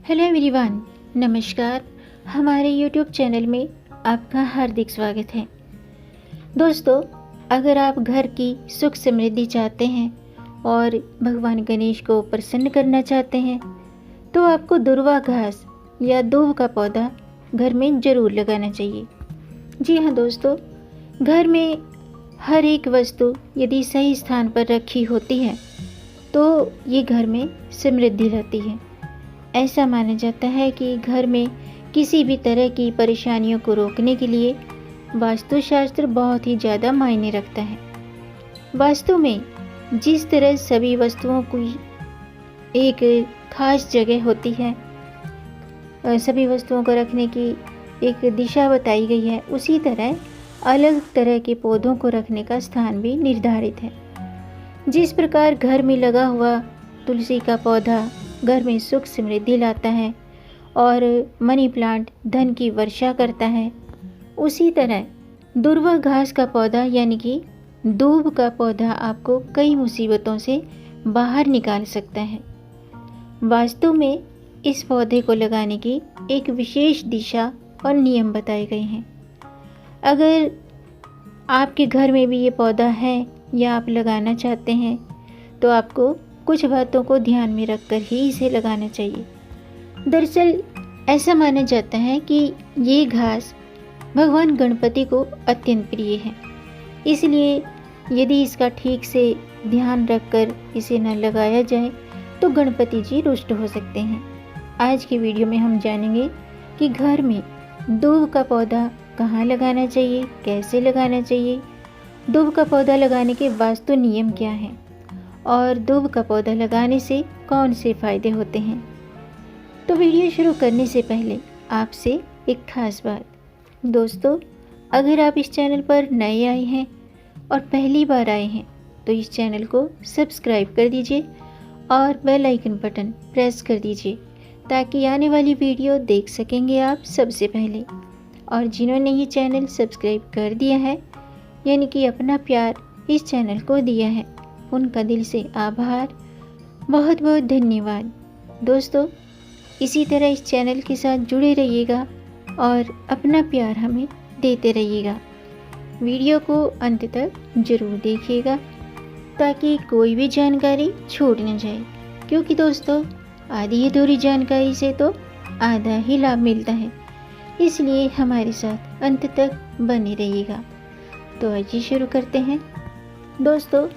Hello everyone, नमस्कार। हमारे YouTube channel में आपका हार्दिक स्वागत है। दोस्तों, अगर आप घर की सुख समृद्धि चाहते हैं और भगवान गणेश को प्रसन्न करना चाहते हैं तो आपको दुर्वा घास या दूब का पौधा घर में ज़रूर लगाना चाहिए। जी हाँ दोस्तों, घर में हर एक वस्तु यदि सही स्थान पर रखी होती है तो ये घर में समृद्धि रहती है। ऐसा माना जाता है कि घर में किसी भी तरह की परेशानियों को रोकने के लिए वास्तुशास्त्र बहुत ही ज़्यादा मायने रखता है। वास्तु में जिस तरह सभी वस्तुओं की एक खास जगह होती है, सभी वस्तुओं को रखने की एक दिशा बताई गई है, उसी तरह अलग तरह के पौधों को रखने का स्थान भी निर्धारित है। जिस प्रकार घर में लगा हुआ तुलसी का पौधा घर में सुख समृद्धि लाता है और मनी प्लांट धन की वर्षा करता है, उसी तरह दुर्वा घास का पौधा यानी कि दूब का पौधा आपको कई मुसीबतों से बाहर निकाल सकता है। वास्तु में इस पौधे को लगाने की एक विशेष दिशा और नियम बताए गए हैं। अगर आपके घर में भी ये पौधा है या आप लगाना चाहते हैं तो आपको कुछ बातों को ध्यान में रखकर ही इसे लगाना चाहिए। दरअसल ऐसा माना जाता है कि ये घास भगवान गणपति को अत्यंत प्रिय है, इसलिए यदि इसका ठीक से ध्यान रखकर इसे न लगाया जाए तो गणपति जी रुष्ट हो सकते हैं। आज की वीडियो में हम जानेंगे कि घर में दूब का पौधा कहाँ लगाना चाहिए, कैसे लगाना चाहिए, दूब का पौधा लगाने के वास्तु नियम क्या हैं और दूब का पौधा लगाने से कौन से फ़ायदे होते हैं। तो वीडियो शुरू करने से पहले आपसे एक ख़ास बात। दोस्तों, अगर आप इस चैनल पर नए आए हैं और पहली बार आए हैं तो इस चैनल को सब्सक्राइब कर दीजिए और बेल आइकन बटन प्रेस कर दीजिए ताकि आने वाली वीडियो देख सकेंगे आप सबसे पहले। और जिन्होंने ये चैनल सब्सक्राइब कर दिया है यानी कि अपना प्यार इस चैनल को दिया है, उनका दिल से आभार, बहुत बहुत धन्यवाद। दोस्तों, इसी तरह इस चैनल के साथ जुड़े रहिएगा और अपना प्यार हमें देते रहिएगा। वीडियो को अंत तक ज़रूर देखिएगा ताकि कोई भी जानकारी छूट न जाए, क्योंकि दोस्तों आधी अधूरी जानकारी से तो आधा ही लाभ मिलता है, इसलिए हमारे साथ अंत तक बने रहिएगा। तो आइए शुरू करते हैं। दोस्तों,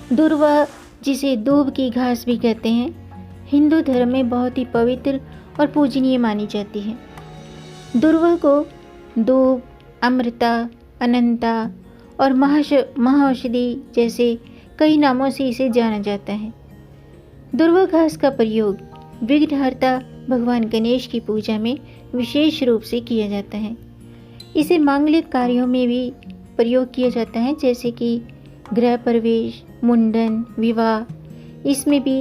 दुर्वा, जिसे दूब की घास भी कहते हैं, हिंदू धर्म में बहुत ही पवित्र और पूजनीय मानी जाती है। दुर्वा को दूब, अमृता, अनंता और महाऔषधि जैसे कई नामों से इसे जाना जाता है। दुर्वा घास का प्रयोग विघ्नहर्ता भगवान गणेश की पूजा में विशेष रूप से किया जाता है। इसे मांगलिक कार्यों में भी प्रयोग किया जाता है, जैसे कि गृह प्रवेश, मुंडन, विवाह, इसमें भी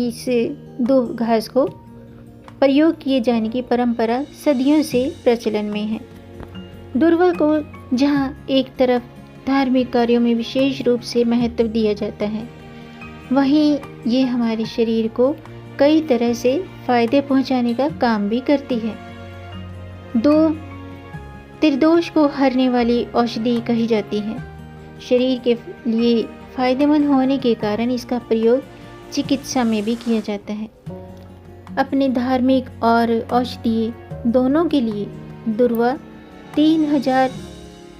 इस दूब घास को प्रयोग किए जाने की परंपरा सदियों से प्रचलन में है। दुर्वा को जहाँ एक तरफ धार्मिक कार्यों में विशेष रूप से महत्व दिया जाता है, वहीं ये हमारे शरीर को कई तरह से फायदे पहुंचाने का काम भी करती है। दूब त्रिदोष को हरने वाली औषधि कही जाती है। शरीर के लिए फायदेमंद होने के कारण इसका प्रयोग चिकित्सा में भी किया जाता है। अपने धार्मिक और औषधीय दोनों के लिए दुर्वा 3000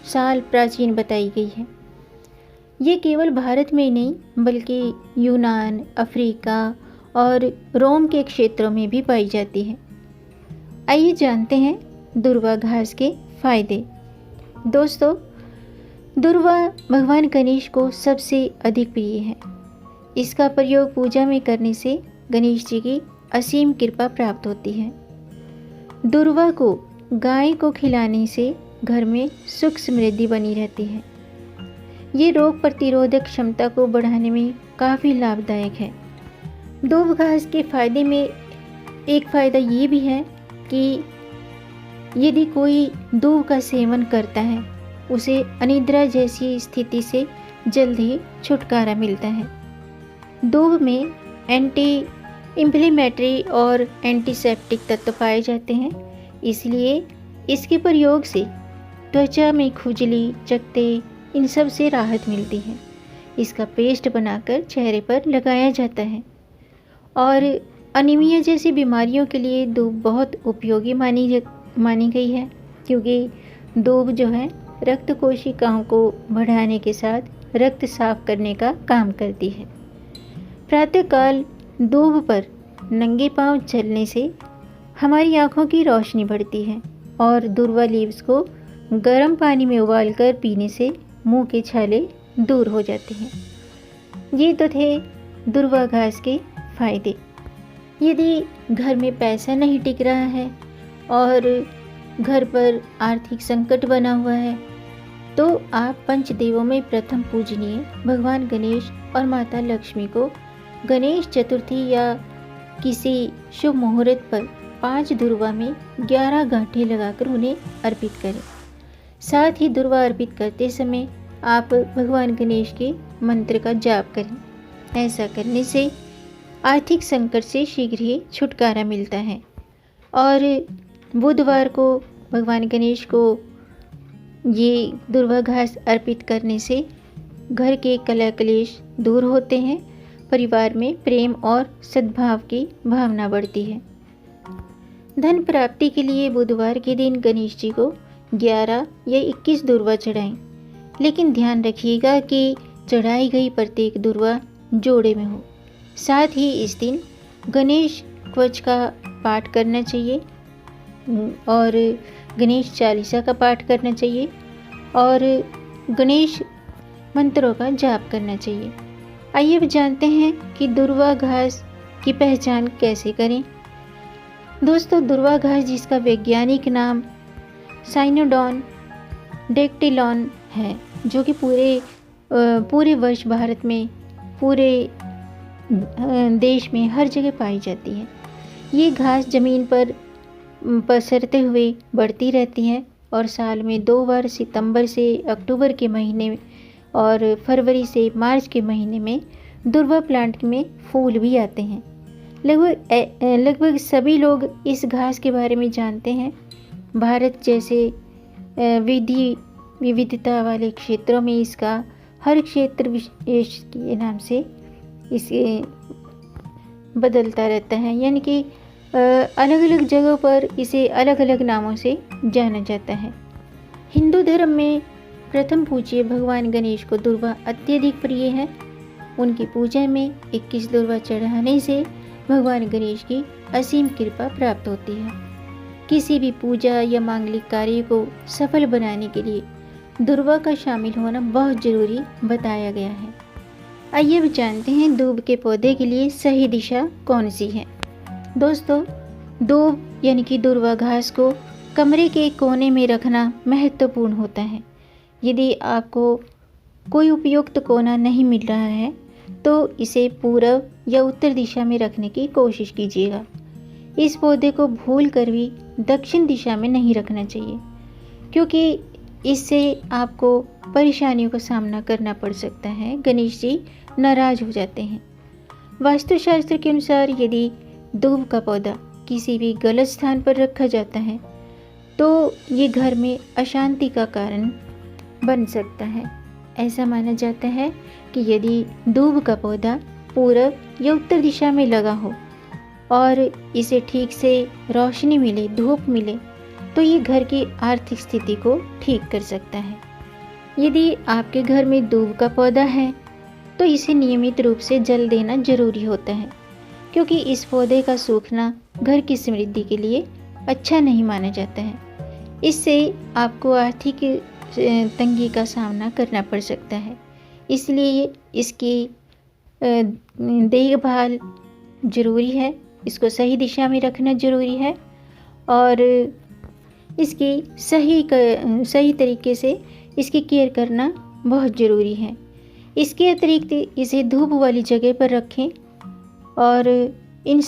साल प्राचीन बताई गई है। ये केवल भारत में ही नहीं बल्कि यूनान, अफ्रीका और रोम के क्षेत्रों में भी पाई जाती है। आइए जानते हैं दुर्वा घास के फायदे। दोस्तों, दुर्वा भगवान गणेश को सबसे अधिक प्रिय है। इसका प्रयोग पूजा में करने से गणेश जी की असीम कृपा प्राप्त होती है। दुर्वा को गाय को खिलाने से घर में सुख समृद्धि बनी रहती है। ये रोग प्रतिरोधक क्षमता को बढ़ाने में काफ़ी लाभदायक है। दूब घास के फायदे में एक फ़ायदा ये भी है कि यदि कोई दूब का सेवन करता है उसे अनिद्रा जैसी स्थिति से जल्द ही छुटकारा मिलता है। दूब में एंटी इम्प्लीमेटरी और एंटीसेप्टिक तत्व पाए जाते हैं, इसलिए इसके प्रयोग से त्वचा में खुजली, चकत्ते इन सब से राहत मिलती है। इसका पेस्ट बनाकर चेहरे पर लगाया जाता है। और अनीमिया जैसी बीमारियों के लिए दूब बहुत उपयोगी मानी गई है, क्योंकि दूब जो है रक्त कोशिकाओं को बढ़ाने के साथ रक्त साफ करने का काम करती है। प्रातःकाल दूब पर नंगे पांव चलने से हमारी आँखों की रोशनी बढ़ती है और दूर्वा लीव्स को गर्म पानी में उबालकर पीने से मुंह के छाले दूर हो जाते हैं। ये तो थे दूर्वा घास के फायदे। यदि घर में पैसा नहीं टिक रहा है और घर पर आर्थिक संकट बना हुआ है, तो आप पंचदेवों में प्रथम पूजनीय भगवान गणेश और माता लक्ष्मी को गणेश चतुर्थी या किसी शुभ मुहूर्त पर 5 दूर्वा में 11 गांठें लगाकर उन्हें अर्पित करें। साथ ही दूर्वा अर्पित करते समय आप भगवान गणेश के मंत्र का जाप करें। ऐसा करने से आर्थिक संकट से शीघ्र ही छुटकारा मिलता है। और बुधवार को भगवान गणेश को ये दूर्वा घास अर्पित करने से घर के कलह क्लेश दूर होते हैं, परिवार में प्रेम और सद्भाव की भावना बढ़ती है। धन प्राप्ति के लिए बुधवार के दिन गणेश जी को 11 या 21 दूर्वा चढ़ाएं, लेकिन ध्यान रखिएगा कि चढ़ाई गई प्रत्येक दूर्वा जोड़े में हो। साथ ही इस दिन गणेश कवच का पाठ करना चाहिए और गणेश चालीसा का पाठ करना चाहिए और गणेश मंत्रों का जाप करना चाहिए। आइए अब जानते हैं कि दूर्वा घास की पहचान कैसे करें। दोस्तों, दूर्वा घास जिसका वैज्ञानिक नाम साइनोडोन डेक्टिलॉन है, जो कि पूरे वर्ष भारत में, पूरे देश में हर जगह पाई जाती है। ये घास ज़मीन पर पसरते हुए बढ़ती रहती है और साल में 2 बार सितंबर से अक्टूबर के महीने और फरवरी से मार्च के महीने में दूर्वा प्लांट में फूल भी आते हैं। लगभग सभी लोग इस घास के बारे में जानते हैं। भारत जैसे विविधता वाले क्षेत्रों में इसका हर क्षेत्र विशेष के नाम से इसे बदलता रहता है, यानी कि अलग अलग जगहों पर इसे अलग अलग नामों से जाना जाता है। हिंदू धर्म में प्रथम पूज्य भगवान गणेश को दूर्वा अत्यधिक प्रिय है। उनकी पूजा में 21 दूर्वा चढ़ाने से भगवान गणेश की असीम कृपा प्राप्त होती है। किसी भी पूजा या मांगलिक कार्य को सफल बनाने के लिए दूर्वा का शामिल होना बहुत ज़रूरी बताया गया है। आइए अब जानते हैं दूब के पौधे के लिए सही दिशा कौन सी है। दोस्तों, दूब यानी कि दूर्वा घास को कमरे के कोने में रखना महत्वपूर्ण होता है। यदि आपको कोई उपयुक्त कोना नहीं मिल रहा है तो इसे पूर्व या उत्तर दिशा में रखने की कोशिश कीजिएगा। इस पौधे को भूल कर भी दक्षिण दिशा में नहीं रखना चाहिए, क्योंकि इससे आपको परेशानियों का सामना करना पड़ सकता है। गणेश जी नाराज हो जाते हैं। वास्तुशास्त्र के अनुसार यदि दूब का पौधा किसी भी गलत स्थान पर रखा जाता है तो ये घर में अशांति का कारण बन सकता है। ऐसा माना जाता है कि यदि दूब का पौधा पूर्व या उत्तर दिशा में लगा हो और इसे ठीक से रोशनी मिले, धूप मिले, तो ये घर की आर्थिक स्थिति को ठीक कर सकता है। यदि आपके घर में दूब का पौधा है तो इसे नियमित रूप से जल देना जरूरी होता है, क्योंकि इस पौधे का सूखना घर की समृद्धि के लिए अच्छा नहीं माना जाता है। इससे आपको आर्थिक तंगी का सामना करना पड़ सकता है। इसलिए इसकी देखभाल जरूरी है, इसको सही दिशा में रखना जरूरी है और इसकी सही तरीके से इसकी केयर करना बहुत ज़रूरी है। इसके अतिरिक्त इसे धूप वाली जगह पर रखें और इन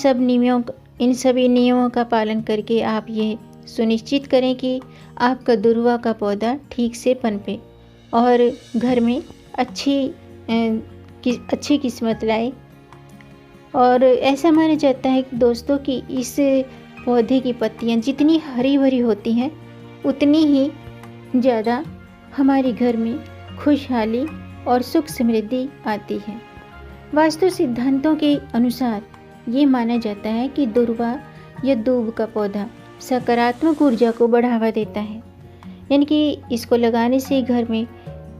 सभी नियमों का पालन करके आप ये सुनिश्चित करें कि आपका दूर्वा का पौधा ठीक से पनपे और घर में अच्छी किस्मत लाए। और ऐसा माना जाता है कि दोस्तों कि इस पौधे की पत्तियां जितनी हरी भरी होती हैं उतनी ही ज़्यादा हमारे घर में खुशहाली और सुख समृद्धि आती है। वास्तु सिद्धांतों के अनुसार ये माना जाता है कि दुर्वा या दूब का पौधा सकारात्मक ऊर्जा को बढ़ावा देता है, यानी कि इसको लगाने से घर में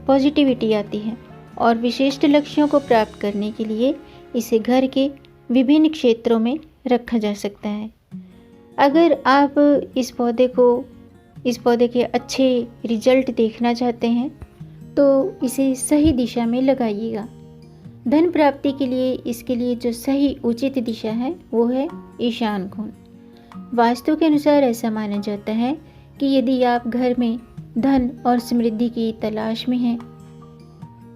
पॉजिटिविटी आती है और विशिष्ट लक्ष्यों को प्राप्त करने के लिए इसे घर के विभिन्न क्षेत्रों में रखा जा सकता है। अगर आप इस पौधे के अच्छे रिजल्ट देखना चाहते हैं तो इसे सही दिशा में लगाइएगा। धन प्राप्ति के लिए इसके लिए जो सही उचित दिशा है वो है ईशान कोण। वास्तु के अनुसार ऐसा माना जाता है कि यदि आप घर में धन और समृद्धि की तलाश में हैं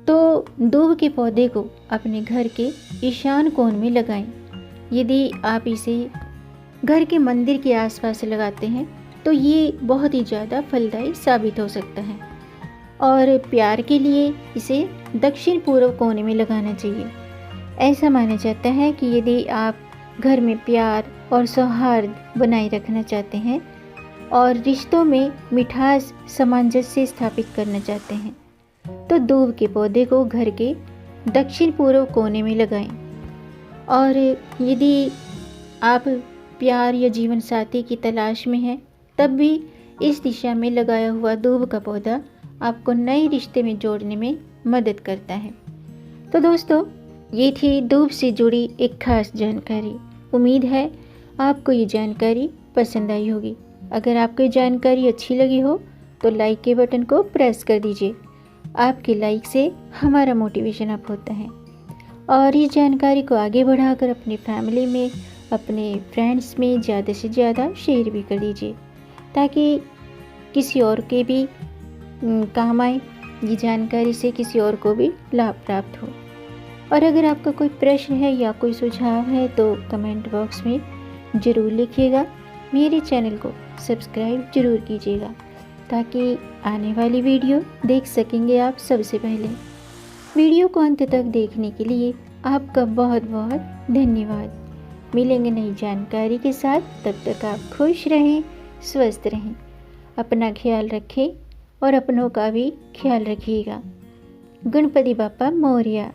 तो दूब के पौधे को अपने घर के ईशान कोण में लगाएं। यदि आप इसे घर के मंदिर के आसपास लगाते हैं तो ये बहुत ही ज़्यादा फलदायी साबित हो सकता है। और प्यार के लिए इसे दक्षिण पूर्व कोने में लगाना चाहिए। ऐसा माना जाता है कि यदि आप घर में प्यार और सौहार्द बनाए रखना चाहते हैं और रिश्तों में मिठास सामंजस्य स्थापित करना चाहते हैं तो दूब के पौधे को घर के दक्षिण पूर्व कोने में लगाएं। और यदि आप प्यार या जीवन साथी की तलाश में हैं तब भी इस दिशा में लगाया हुआ दूब का पौधा आपको नए रिश्ते में जोड़ने में मदद करता है। तो दोस्तों, ये थी दूब से जुड़ी एक खास जानकारी। उम्मीद है आपको ये जानकारी पसंद आई होगी। अगर आपको ये जानकारी अच्छी लगी हो तो लाइक के बटन को प्रेस कर दीजिए। आपके लाइक से हमारा मोटिवेशन अप होता है और इस जानकारी को आगे बढ़ाकर अपनी फैमिली में, अपने फ्रेंड्स में ज़्यादा से ज़्यादा शेयर भी कर दीजिए ताकि किसी और के भी काम आए, ये जानकारी से किसी और को भी लाभ प्राप्त हो। और अगर आपका कोई प्रश्न है या कोई सुझाव है तो कमेंट बॉक्स में ज़रूर लिखिएगा। मेरे चैनल को सब्सक्राइब ज़रूर कीजिएगा ताकि आने वाली वीडियो देख सकेंगे आप सबसे पहले। वीडियो को अंत तक देखने के लिए आपका बहुत बहुत धन्यवाद। मिलेंगे नई जानकारी के साथ, तब तक आप खुश रहें, स्वस्थ रहें, अपना ख्याल रखें और अपनों का भी ख्याल रखिएगा। गणपति बाप्पा मोरया।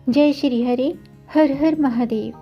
जय श्री हरि, हर हर महादेव।